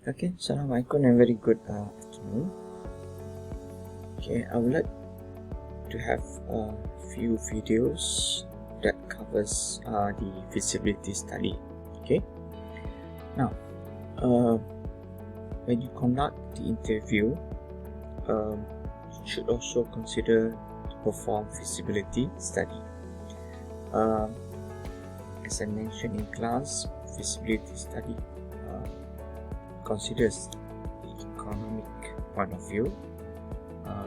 Okay, Assalamualaikum and very good afternoon. Okay, I would like to have a few videos that covers the feasibility study. Okay, now when you conduct the interview, you should also consider to perform feasibility study. As I mentioned in class, feasibility study considers the economic point of view,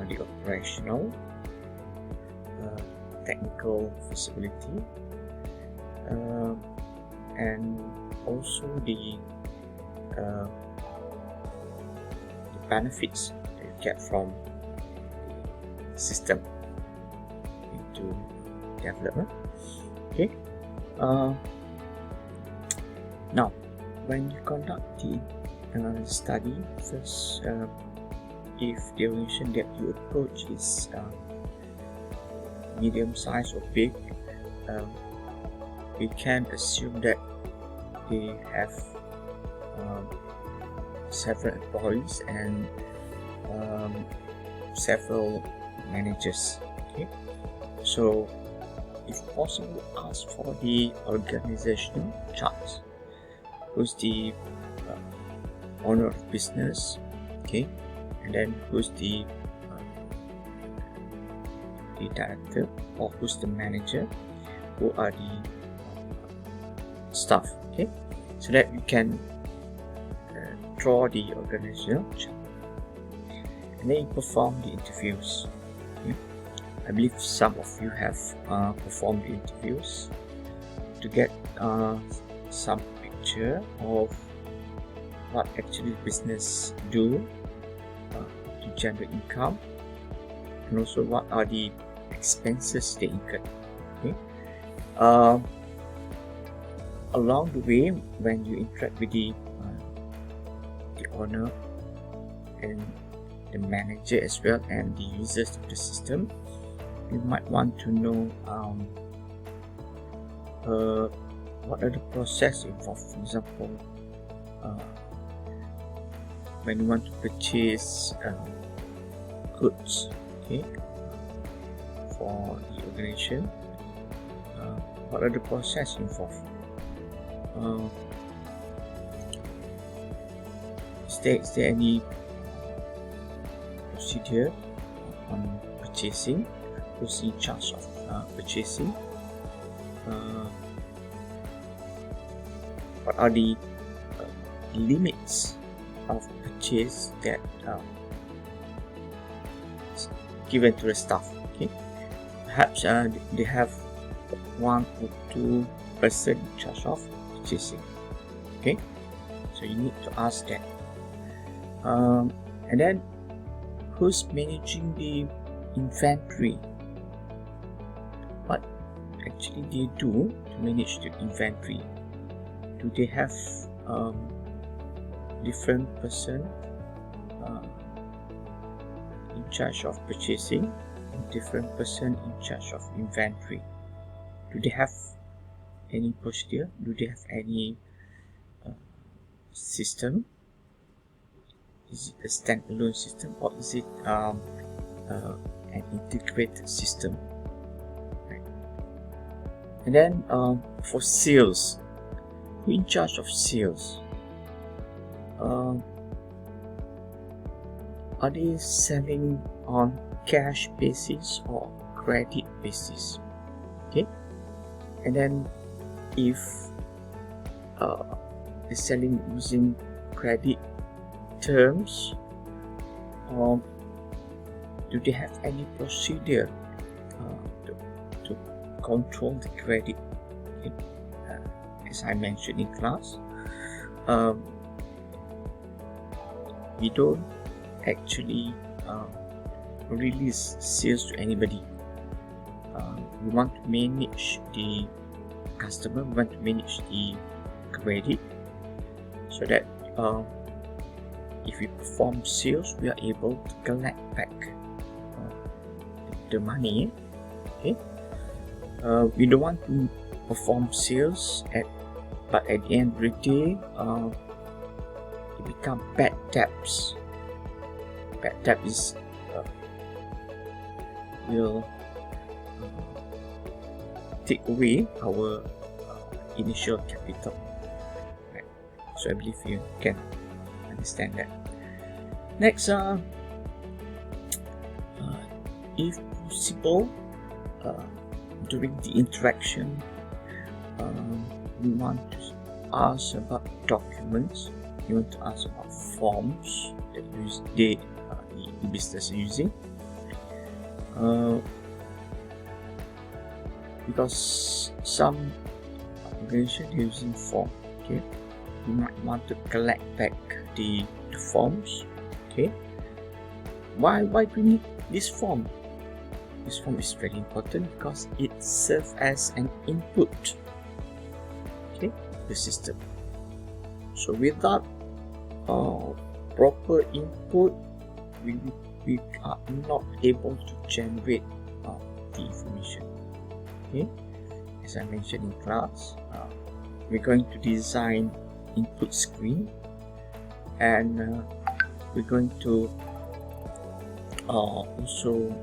the operational, technical feasibility, and also the benefits that you get from the system into development. Okay. Now, when you conduct the study, first, if the organization that you approach is medium size or big, we can assume that they have several employees and several managers. Okay, so if possible, ask for the organizational charts. Who's the owner of business, okay, and then who's the director, or who's the manager, who are the staff, okay, so that we can draw the organizational chart, and then you perform the interviews. Okay? I believe some of you have performed the interviews to get some picture of what actually business do to generate income, and also what are the expenses they incur. Okay? Along the way, when you interact with the owner and the manager as well, and the users of the system, you might want to know what are the process involved. For example, when you want to purchase goods, okay, for the organization, what are the process involved? Is there any procedure on purchasing? Who's in charge of purchasing? What are the limits of purchase that is given to the staff? Okay, perhaps they have one or two person in charge of purchasing. Okay, so you need to ask that. And then, who's managing the inventory? What actually they do to manage the inventory? Do they have different person in charge of purchasing and different person in charge of inventory? Do they have any procedure? Do they have any system? Is it a standalone system, or is it an integrated system? Right. And then for sales, who in charge of sales? Are they selling on cash basis or credit basis? Okay, and then if they're selling using credit terms, do they have any procedure to control the credit? Okay. As I mentioned in class, we don't actually release sales to anybody. We want to manage the customer, we want to manage the credit, so that if we perform sales, we are able to collect back the money. Okay, we don't want to perform sales but at the end of the day, the become bad debts. Bad debt is will take away our initial capital. Right. So I believe you can understand that. Next, if possible, during the interaction, we want to ask about documents. You want to ask about forms that the business is using. Because some organizations are using form, okay, you might want to collect back the forms, okay. Why do we need this form? This form is very important because it serves as an input, okay, the system. So without proper input, we are not able to generate the information. Okay, as I mentioned in class, we're going to design input screen, and we're going to also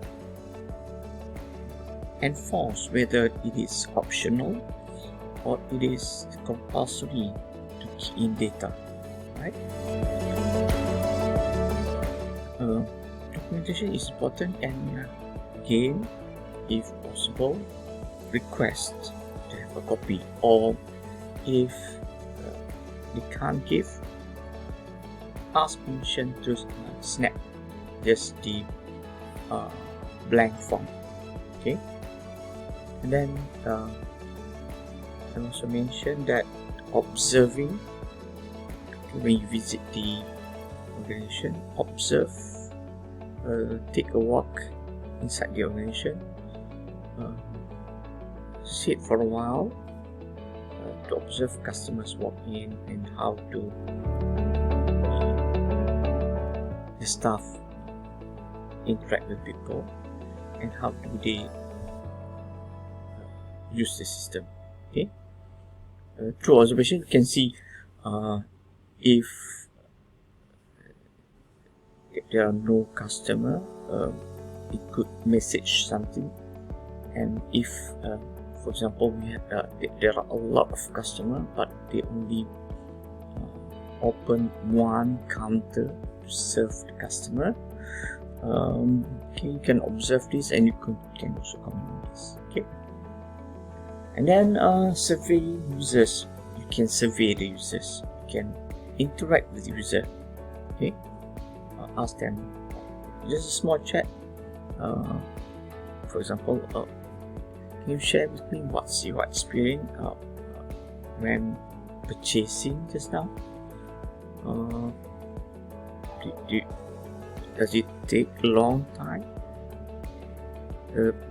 enforce whether it is optional or it is compulsory to key in data, right? Documentation is important, and again, if possible, request to have a copy, or if they can't give, ask permission to snap just the blank form, okay. And then I also mentioned that observing, when you visit the organization, observe, take a walk inside the organization, sit for a while to observe customers walk in and how do the staff interact with people and how do they use the system. Okay, through observation you can see if there are no customer, it could message something, and if for example, we have, there are a lot of customers, but they only open one counter to serve the customer. Okay, you can observe this, and you can also comment on this. Okay, and then survey users. You can survey the users. You can interact with the user. Okay, ask them. Just a small chat. For example. Can you share with me what's your experience when purchasing just now? Does it take a long time?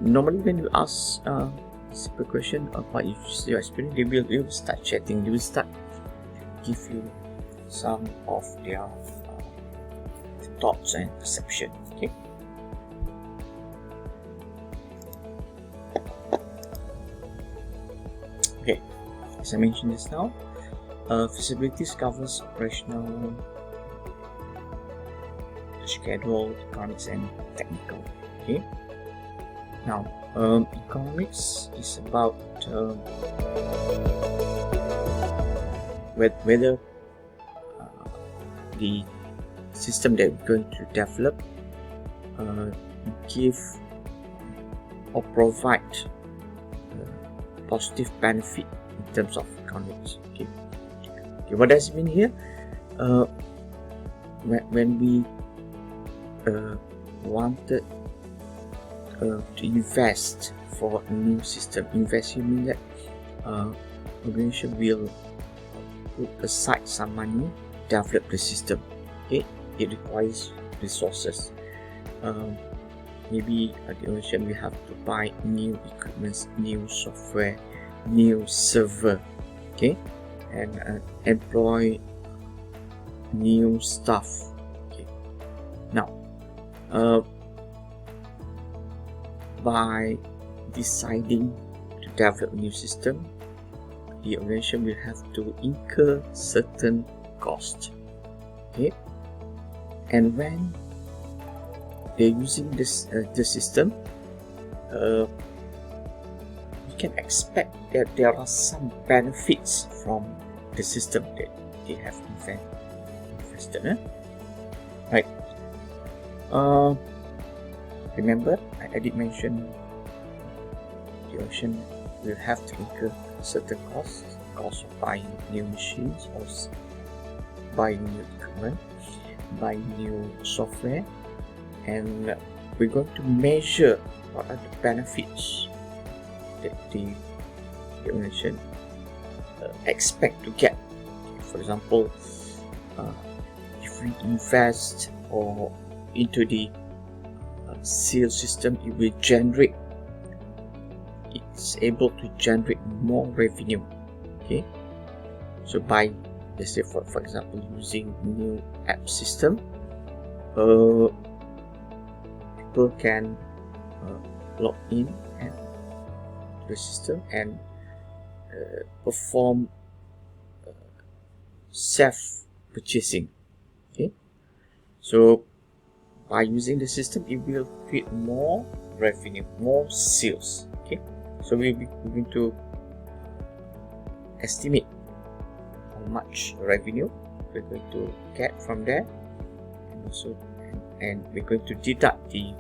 Normally when you ask a simple question about your experience, they will start chatting. They will start give you some of their thoughts and perception. Okay. Okay, as I mentioned just now, feasibility covers operational, schedule, economics, and technical. Okay. Now, economics is about whether the system that we're going to develop give or provide positive benefit in terms of economics. Okay, what does it mean here? When we wanted to invest for a new system, invest you mean that organization will put aside some money to develop the system. Okay, it requires resources. Maybe the organization will have to buy new equipment, new software, new server, okay, and employ new staff. Okay. Now, by deciding to develop a new system, the organization will have to incur certain cost. Okay, and when they're using this the system, we can expect that there are some benefits from the system that they have invested. Right. Remember, I did mention the ocean will have to incur certain costs of buying new machines or buying new equipment, buying new software, and we're going to measure what are the benefits that the organization expect to get. For example, if we invest or into the sales system, it will generate. It's able to generate more revenue. Okay, so by, let's say for example, using new app system, people can log in and the system and perform self-purchasing. Okay, so by using the system, it will create more revenue, more sales. Okay, so we're going to estimate how much revenue we're going to get from there, and also and we're going to deduct the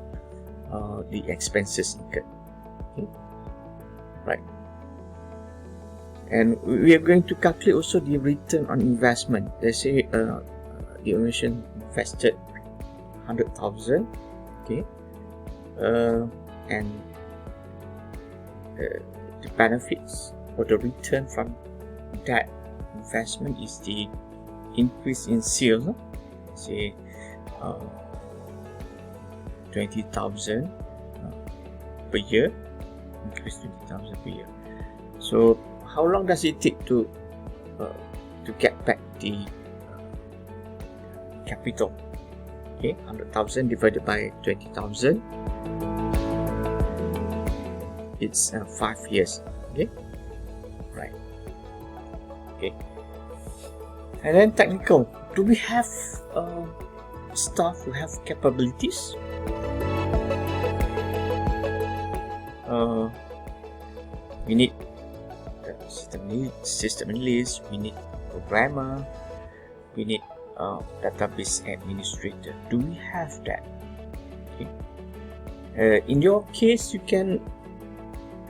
expenses incurred. Okay, right. And we are going to calculate also the return on investment. Let's say the organization invested 100,000, okay, and the benefits or the return from that investment is the increase in sales. Say 20,000 per year, increase 20,000 per year. So how long does it take to get back the capital? Okay, 100,000 divided by 20,000, it's 5 years. Okay, right. Okay, and then technical. Do we have staff who have capabilities? We need system analyst, we need programmer, we need database administrator. Do we have that? Okay. In your case, you can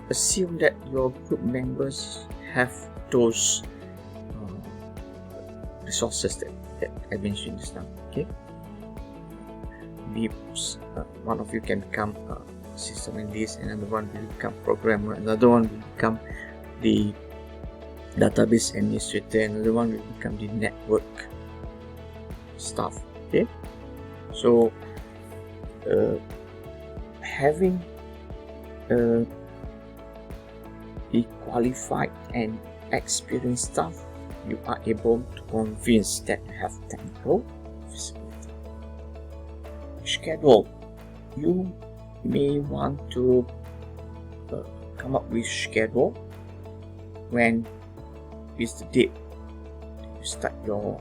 assume that your group members have those resources that I mentioned just now. Okay, one of you can become system analyst, another one will become programmer, another one will become the database administrator, another one will become the network staff. Okay, so having a qualified and experienced staff, you are able to convince that you have technical feasibility. Schedule. You may want to come up with schedule. When is the date you start the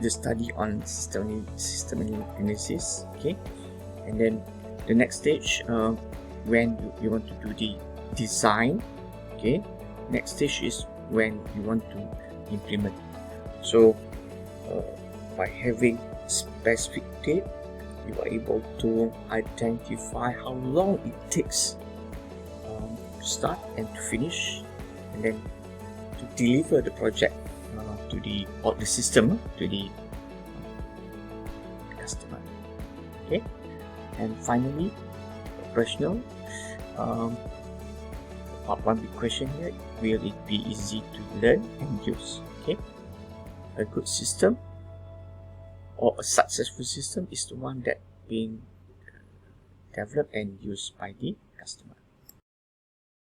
study on system analysis? Okay, and then the next stage, when you want to do the design. Okay, next stage is when you want to implement. So by having specific date, you are able to identify how long it takes to start and to finish, and then to deliver the project to the system to the customer. Okay, and finally, operational. One big question here: will it be easy to learn and use? Okay, a good system or a successful system is the one that being developed and used by the customer.